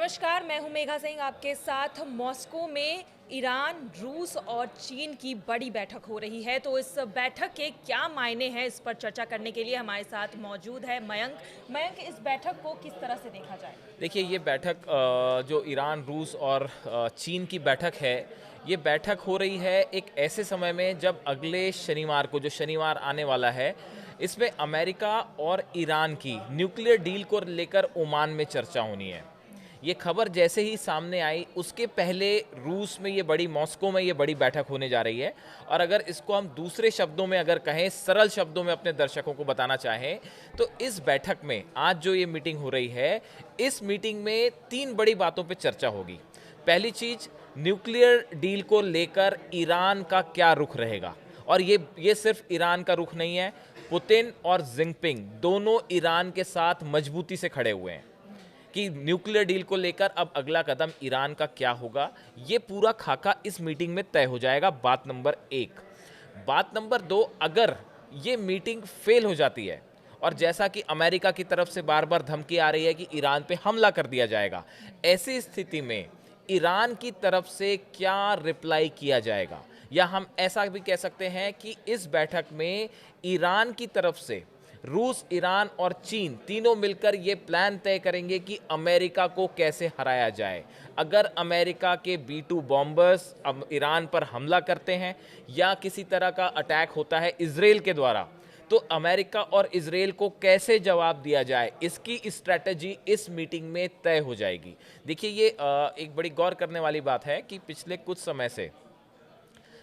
नमस्कार, मैं हूं मेघा सिंह आपके साथ। मॉस्को में ईरान, रूस और चीन की बड़ी बैठक हो रही है, तो इस बैठक के क्या मायने हैं, इस पर चर्चा करने के लिए हमारे साथ मौजूद है मयंक। मयंक, इस बैठक को किस तरह से देखा जाए? देखिए ये बैठक जो ईरान, रूस और चीन की बैठक है, ये बैठक हो रही है एक ऐसे समय में जब अगले शनिवार को, जो शनिवार आने वाला है, इसमें अमेरिका और ईरान की न्यूक्लियर डील को लेकर ओमान में चर्चा होनी है। ये खबर जैसे ही सामने आई, उसके पहले रूस में ये बड़ी, मॉस्को में ये बड़ी बैठक होने जा रही है। और अगर इसको हम दूसरे शब्दों में अगर कहें, सरल शब्दों में अपने दर्शकों को बताना चाहें, तो इस बैठक में आज जो ये मीटिंग हो रही है, इस मीटिंग में तीन बड़ी बातों पे चर्चा होगी। पहली चीज, न्यूक्लियर डील को लेकर ईरान का क्या रुख रहेगा। और ये सिर्फ ईरान का रुख नहीं है, पुतिन और जिनपिंग दोनों ईरान के साथ मजबूती से खड़े हुए हैं कि न्यूक्लियर डील को लेकर अब अगला कदम ईरान का क्या होगा। ये पूरा खाका इस मीटिंग में तय हो जाएगा। बात नंबर एक। बात नंबर दो, अगर ये मीटिंग फेल हो जाती है और जैसा कि अमेरिका की तरफ से बार बार धमकी आ रही है कि ईरान पे हमला कर दिया जाएगा, ऐसी स्थिति में ईरान की तरफ से क्या रिप्लाई किया जाएगा। या हम ऐसा भी कह सकते हैं कि इस बैठक में ईरान की तरफ से रूस, ईरान और चीन तीनों मिलकर ये प्लान तय करेंगे कि अमेरिका को कैसे हराया जाए। अगर अमेरिका के B-2 बॉम्बर्स अब ईरान पर हमला करते हैं या किसी तरह का अटैक होता है इजराइल के द्वारा, तो अमेरिका और इजराइल को कैसे जवाब दिया जाए, इसकी स्ट्रैटेजी इस मीटिंग में तय हो जाएगी। देखिए ये एक बड़ी गौर करने वाली बात है कि पिछले कुछ समय से,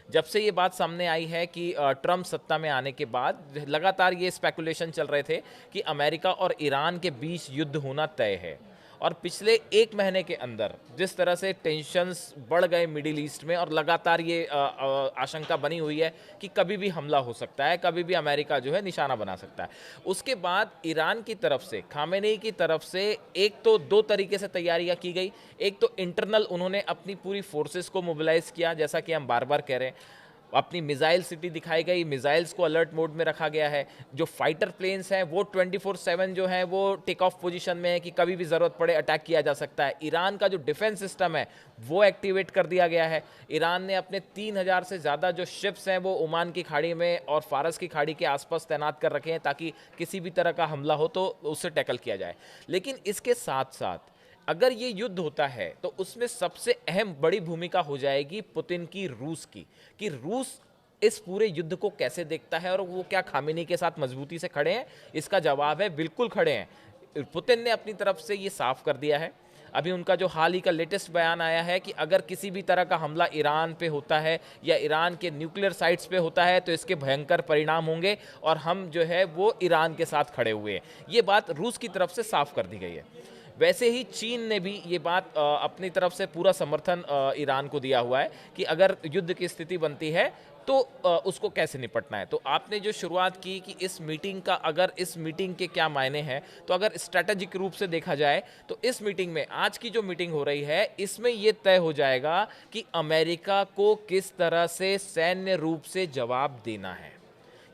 जब से ये बात सामने आई है कि ट्रम्प सत्ता में आने के बाद, लगातार ये स्पेकुलेशन चल रहे थे कि अमेरिका और ईरान के बीच युद्ध होना तय है। और पिछले एक महीने के अंदर जिस तरह से टेंशन्स बढ़ गए मिडिल ईस्ट में, और लगातार ये आशंका बनी हुई है कि कभी भी हमला हो सकता है, कभी भी अमेरिका जो है निशाना बना सकता है। उसके बाद ईरान की तरफ से, खामेनेई की तरफ से, एक तो दो तरीके से तैयारियां की गई। एक तो इंटरनल उन्होंने अपनी पूरी फोर्सेस को मोबिलाइज किया, जैसा कि हम बार बार कह रहे हैं। अपनी मिसाइल सिटी दिखाई गई, मिसाइल्स को अलर्ट मोड में रखा गया है। जो फाइटर प्लेन्स हैं वो 24/7 जो है वो टेक ऑफ पोजीशन में है कि कभी भी ज़रूरत पड़े अटैक किया जा सकता है। ईरान का जो डिफेंस सिस्टम है वो एक्टिवेट कर दिया गया है। ईरान ने अपने 3000 से ज़्यादा जो शिप्स हैं वो ओमान की खाड़ी में और फारस की खाड़ी के आसपास तैनात कर रखे हैं, ताकि किसी भी तरह का हमला हो तो उससे टैकल किया जाए। लेकिन इसके साथ साथ अगर ये युद्ध होता है तो उसमें सबसे अहम बड़ी भूमिका हो जाएगी पुतिन की, रूस की, कि रूस इस पूरे युद्ध को कैसे देखता है और वो क्या खामेनी के साथ मजबूती से खड़े हैं। इसका जवाब है बिल्कुल खड़े हैं। पुतिन ने अपनी तरफ से ये साफ कर दिया है। अभी उनका जो हाल ही का लेटेस्ट बयान आया है कि अगर किसी भी तरह का हमला ईरान पे होता है या ईरान के न्यूक्लियर साइट्स पे होता है तो इसके भयंकर परिणाम होंगे और हम जो है वो ईरान के साथ खड़े हुए हैं। ये बात रूस की तरफ से साफ कर दी गई है। वैसे ही चीन ने भी ये बात अपनी तरफ से पूरा समर्थन ईरान को दिया हुआ है कि अगर युद्ध की स्थिति बनती है तो उसको कैसे निपटना है। तो आपने जो शुरुआत की कि इस मीटिंग का, अगर इस मीटिंग के क्या मायने हैं, तो अगर स्ट्रैटेजिक रूप से देखा जाए तो इस मीटिंग में, आज की जो मीटिंग हो रही है, इसमें ये तय हो जाएगा कि अमेरिका को किस तरह से सैन्य रूप से जवाब देना है।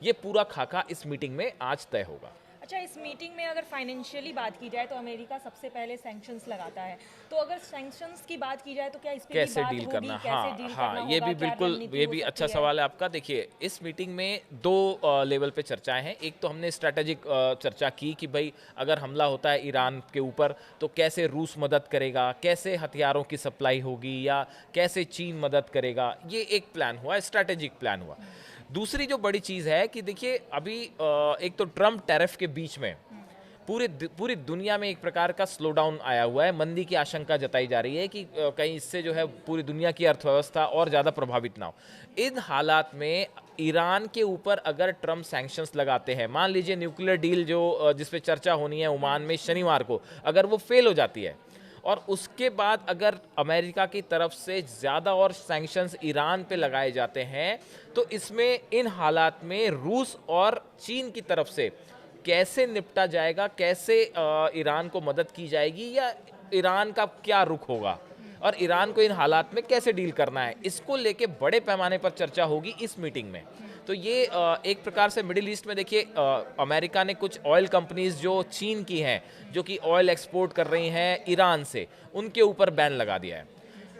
ये पूरा खाका इस मीटिंग में आज तय होगा। अच्छा, इस मीटिंग में अगर फाइनेंशियली बात की जाए तो अमेरिका सबसे पहले सैंक्शंस लगाता है, तो अगर सैंक्शंस की बात की जाए तो क्या इस पे भी कैसे बात डील होगी, करना, कैसे डील हाँ करना ये होगा, भी क्या बिल्कुल, रणनीति ये हो भी अच्छा सकती है? सवाल है आपका। देखिए इस मीटिंग में दो लेवल पे चर्चाएं हैं। एक तो हमने स्ट्रैटेजिक चर्चा की कि भाई अगर हमला होता है ईरान के ऊपर तो कैसे रूस मदद करेगा, कैसे हथियारों की सप्लाई होगी, या कैसे चीन मदद करेगा। ये एक प्लान हुआ, स्ट्रैटेजिक प्लान हुआ। दूसरी जो बड़ी चीज़ है कि देखिए अभी एक तो ट्रम्प टैरिफ के बीच में पूरी दुनिया में एक प्रकार का स्लो डाउन आया हुआ है। मंदी की आशंका जताई जा रही है कि कहीं इससे जो है पूरी दुनिया की अर्थव्यवस्था और ज़्यादा प्रभावित ना हो। इन हालात में ईरान के ऊपर अगर ट्रम्प सैंक्शंस लगाते हैं, मान लीजिए न्यूक्लियर डील जो जिस पे चर्चा होनी है ओमान में शनिवार को, अगर वो फेल हो जाती है और उसके बाद अगर अमेरिका की तरफ से ज़्यादा और सैंक्शंस ईरान पे लगाए जाते हैं, तो इसमें इन हालात में रूस और चीन की तरफ से कैसे निपटा जाएगा, कैसे ईरान को मदद की जाएगी, या ईरान का क्या रुख होगा और ईरान को इन हालात में कैसे डील करना है, इसको लेके बड़े पैमाने पर चर्चा होगी इस मीटिंग में। तो ये एक प्रकार से मिडिल ईस्ट में देखिए अमेरिका ने कुछ ऑयल कंपनीज जो चीन की हैं, जो कि ऑयल एक्सपोर्ट कर रही हैं ईरान से, उनके ऊपर बैन लगा दिया है।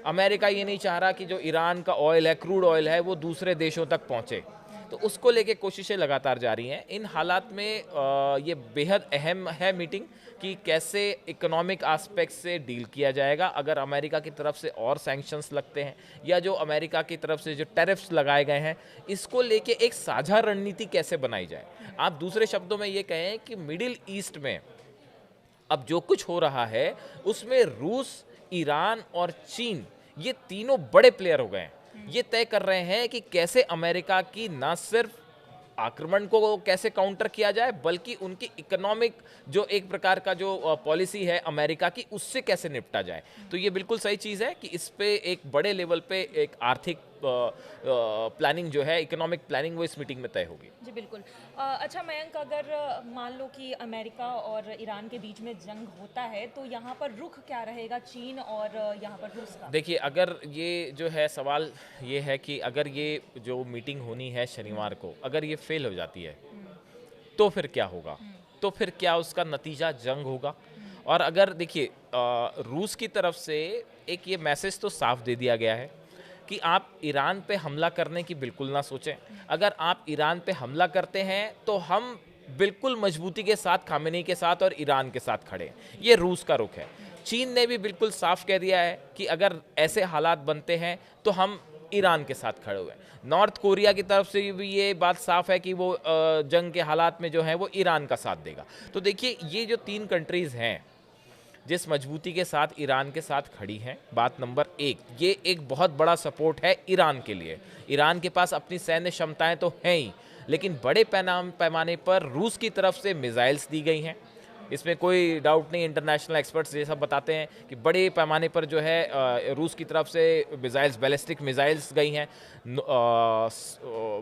अमेरिका ये नहीं चाह रहा कि जो ईरान का ऑयल है, क्रूड ऑयल है, वो दूसरे देशों तक पहुंचे, तो उसको लेके कोशिशें लगातार जारी हैं। इन हालात में ये बेहद अहम है मीटिंग कि कैसे इकोनॉमिक एस्पेक्ट से डील किया जाएगा। अगर अमेरिका की तरफ से और सैंक्शंस लगते हैं या जो अमेरिका की तरफ से जो टैरिफ्स लगाए गए हैं, इसको लेके एक साझा रणनीति कैसे बनाई जाए। आप दूसरे शब्दों में ये कहें कि मिडिल ईस्ट में अब जो कुछ हो रहा है उसमें रूस, ईरान और चीन, ये तीनों बड़े प्लेयर हो गए हैं। ये तय कर रहे हैं कि कैसे अमेरिका की ना सिर्फ आक्रमण को कैसे काउंटर किया जाए, बल्कि उनकी इकोनॉमिक जो एक प्रकार का जो पॉलिसी है अमेरिका की, उससे कैसे निपटा जाए। तो ये बिल्कुल सही चीज़ है कि इस पे एक बड़े लेवल पे एक आर्थिक प्लानिंग जो है, इकोनॉमिक प्लानिंग, वो इस मीटिंग में तय होगी। जी बिल्कुल। अच्छा मयंक, अगर मान लो कि अमेरिका और ईरान के बीच में जंग होता है तो यहाँ पर रुख क्या रहेगा चीन और यहाँ पर रूस का? देखिए, अगर ये जो है सवाल ये है कि अगर ये जो मीटिंग होनी है शनिवार को, अगर ये फेल हो जाती है तो फिर क्या होगा? तो फिर क्या उसका नतीजा जंग होगा? और अगर देखिए रूस की तरफ से एक ये मैसेज तो साफ दे दिया गया है कि आप ईरान पे हमला करने की बिल्कुल ना सोचें। अगर आप ईरान पे हमला करते हैं तो हम बिल्कुल मजबूती के साथ खामेनी के साथ और ईरान के साथ खड़े हैं। ये रूस का रुख है। चीन ने भी बिल्कुल साफ कह दिया है कि अगर ऐसे हालात बनते हैं तो हम ईरान के साथ खड़े हुए हैं। नॉर्थ कोरिया की तरफ से भी ये बात साफ है कि वो जंग के हालात में जो है वो ईरान का साथ देगा। तो देखिए, ये जो 3 कंट्रीज़ हैं जिस मजबूती के साथ ईरान के साथ खड़ी हैं, बात नंबर 1, ये एक बहुत बड़ा सपोर्ट है ईरान के लिए। ईरान के पास अपनी सैन्य क्षमताएं तो हैं ही, लेकिन बड़े पैमाने पर रूस की तरफ से मिसाइल्स दी गई हैं। इसमें कोई डाउट नहीं, इंटरनेशनल एक्सपर्ट्स ये सब बताते हैं कि बड़े पैमाने पर जो है रूस की तरफ से मिसाइल्स, बैलिस्टिक मिसाइल्स गई हैं।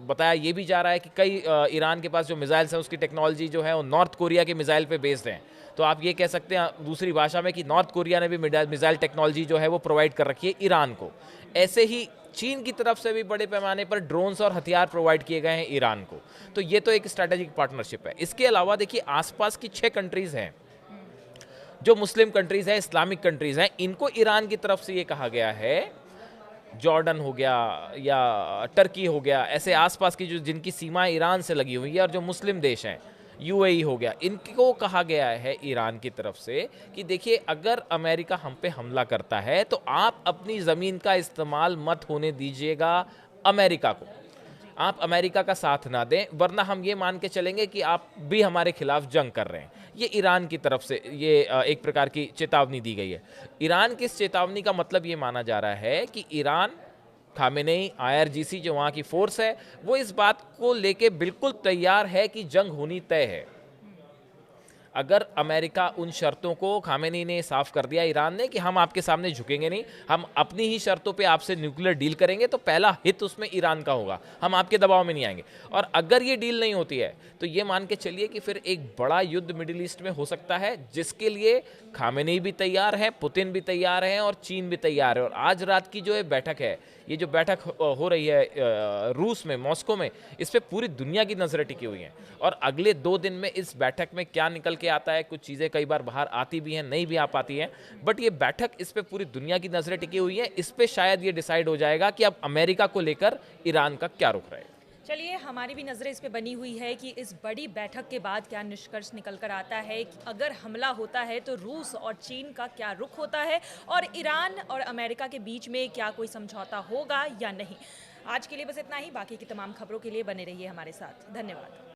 बताया ये भी जा रहा है कि कई ईरान के पास जो मिसाइल्स हैं उसकी टेक्नोलॉजी जो है वो नॉर्थ कोरिया के मिसाइल पे बेस्ड हैं। तो आप ये कह सकते हैं दूसरी भाषा में कि नॉर्थ कोरिया ने भी मिसाइल टेक्नोलॉजी जो है वो प्रोवाइड कर रखी है ईरान को। ऐसे ही चीन की तरफ से भी बड़े पैमाने पर ड्रोन्स और हथियार प्रोवाइड किए गए हैं ईरान को। तो ये तो एक स्ट्रैटेजिक पार्टनरशिप है। इसके अलावा देखिए, आसपास की 6 कंट्रीज हैं जो मुस्लिम कंट्रीज हैं, इस्लामिक कंट्रीज हैं, इनको ईरान की तरफ से ये कहा गया है, जॉर्डन हो गया या टर्की हो गया, ऐसे आसपास की जो जिनकी सीमाएं ईरान से लगी हुई है और जो मुस्लिम देश हैं, यूएई हो गया, इनको कहा गया है ईरान की तरफ से कि देखिए, अगर अमेरिका हम पे हमला करता है तो आप अपनी ज़मीन का इस्तेमाल मत होने दीजिएगा अमेरिका को। आप अमेरिका का साथ ना दें, वरना हम ये मान के चलेंगे कि आप भी हमारे खिलाफ जंग कर रहे हैं। ये ईरान की तरफ से ये एक प्रकार की चेतावनी दी गई है। ईरान की इस चेतावनी का मतलब ये माना जा रहा है कि ईरान, खामेनेई, IRGC जो वहाँ की फोर्स है, वो इस बात को लेके बिल्कुल तैयार है कि जंग होनी तय है। अगर अमेरिका उन शर्तों को, खामेनी ने साफ कर दिया ईरान ने कि हम आपके सामने झुकेंगे नहीं, हम अपनी ही शर्तों पे आपसे न्यूक्लियर डील करेंगे, तो पहला हित उसमें ईरान का होगा, हम आपके दबाव में नहीं आएंगे। और अगर ये डील नहीं होती है तो ये मान के चलिए कि फिर एक बड़ा युद्ध मिडिल ईस्ट में हो सकता है, जिसके लिए खामेनी भी तैयार है, पुतिन भी तैयार है और चीन भी तैयार है। और आज रात की जो ये बैठक है, ये जो बैठक हो रही है रूस में, मॉस्को में, इस पे पूरी दुनिया की नजरें टिकी हुई हैं। और अगले 2 दिन में इस बैठक में क्या निकल के आता है, कुछ चीज़ें कई बार बाहर आती भी हैं, नहीं भी आ पाती हैं, बट ये बैठक, इस पे पूरी दुनिया की नजरें टिकी हुई हैं। इस पे शायद ये डिसाइड हो जाएगा कि अब अमेरिका को लेकर ईरान का क्या रुख रहेगा। चलिए, हमारी भी नज़रें इस पे बनी हुई है कि इस बड़ी बैठक के बाद क्या निष्कर्ष निकल कर आता है कि अगर हमला होता है तो रूस और चीन का क्या रुख होता है और ईरान और अमेरिका के बीच में क्या कोई समझौता होगा या नहीं। आज के लिए बस इतना ही। बाकी की तमाम खबरों के लिए बने रहिए हमारे साथ। धन्यवाद।